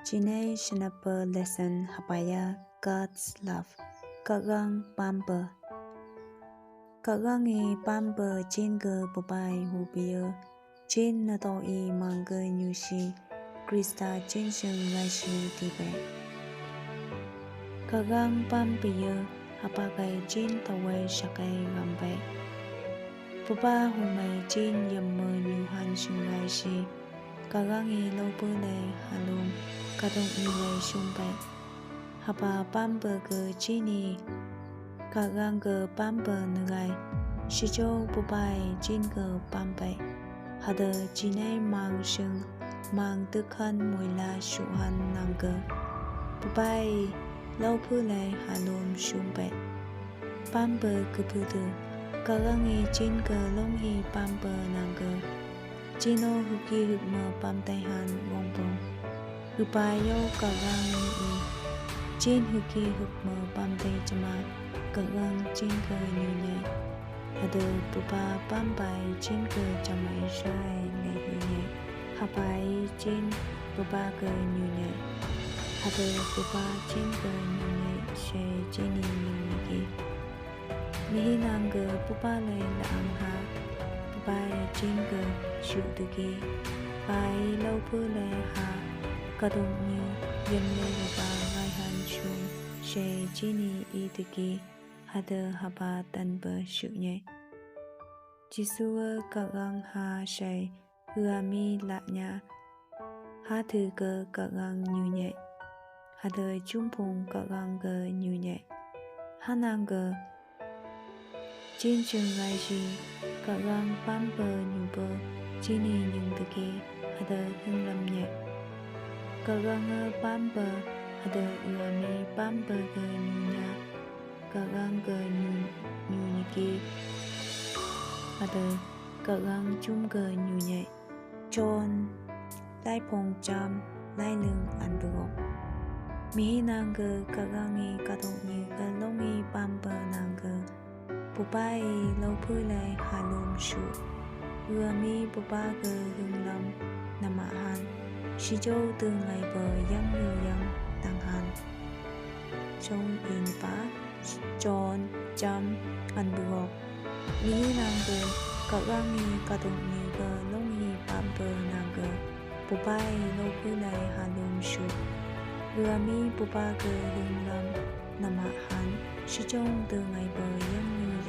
Jine Shinapa Lesson Habaya God's Love Kagang Bamba Kagangi Bamba Jinga Babai Hubia Jin Nato I Manga Nyushi Krista Jinshin Laishi Tibe Kagang Bambia Habagai Jin Tawai Shakai Rambe Baba Humai Jin Yamma Nyuhan Shunglaishi Kagangi Lobule Halum Kadong Nilai Shumbe Haba Bamberger Jini Kaganger Bamber Nugai Shijo Bubai Jinger Bambe Hada Jine Mang Shung Mang Dukan Muila Shuhan Nanger Bubai Lopule Halum Shumbe Bamber Kupudu Kagangi Jinger Longhi Bamber Nanger Jino Huki Hukma Bamtehan Wombong Upayo Kagang Ni Jin Huki Hukma Bamte Jama Kagang Jinka Nyune Hadu Buba Bambai Jinka Jamai Shai Nehine Habai Jin Buba Ga Nyune Hadu Buba Jinka Nyune She Jini Nyunegi Mihinanga Buba Le Laangha Bubai Jinka Shudugi Bai Lopule Ha Kadong Nyu Yemle Buba Ngaihan Shum She Jini Idigi Hada Haba Tanba Shunye Jisua Kagang Ha She Huami Lanya Hatu Ga Kagang Nyunye Hada Jumpung Kagang Ga Nyunye Hananga Jin Chung Laishi Kagang Bamba Nyuba Jini Nyungdagi Hada Hunglamye Kagang Bamba Hada Uami Bamba Ga Nyunya Kagang Ga Nyunyiki Hada Kagang Chung Ga Nyunye John Lai Pong Jam Lai Lung Andugo Mihinanga Kagangi Kadong Nyu Ga Longi Bamba Nanga Bubai Lopule Halum Shu Uami Buba Ga Hunglam Namahan Shijo Tương Ngày Bờ Yang Như Yang Tăng Han Trong In Ba John Jam Andugo Ni Nanga Kagangi Kadong Nyu Ga Longi Bamba Nanga Bubai Lopule Halum Shu Uami Buba Ga Hunglam Namahan Shijo Tương Ngày Bờ Yang Như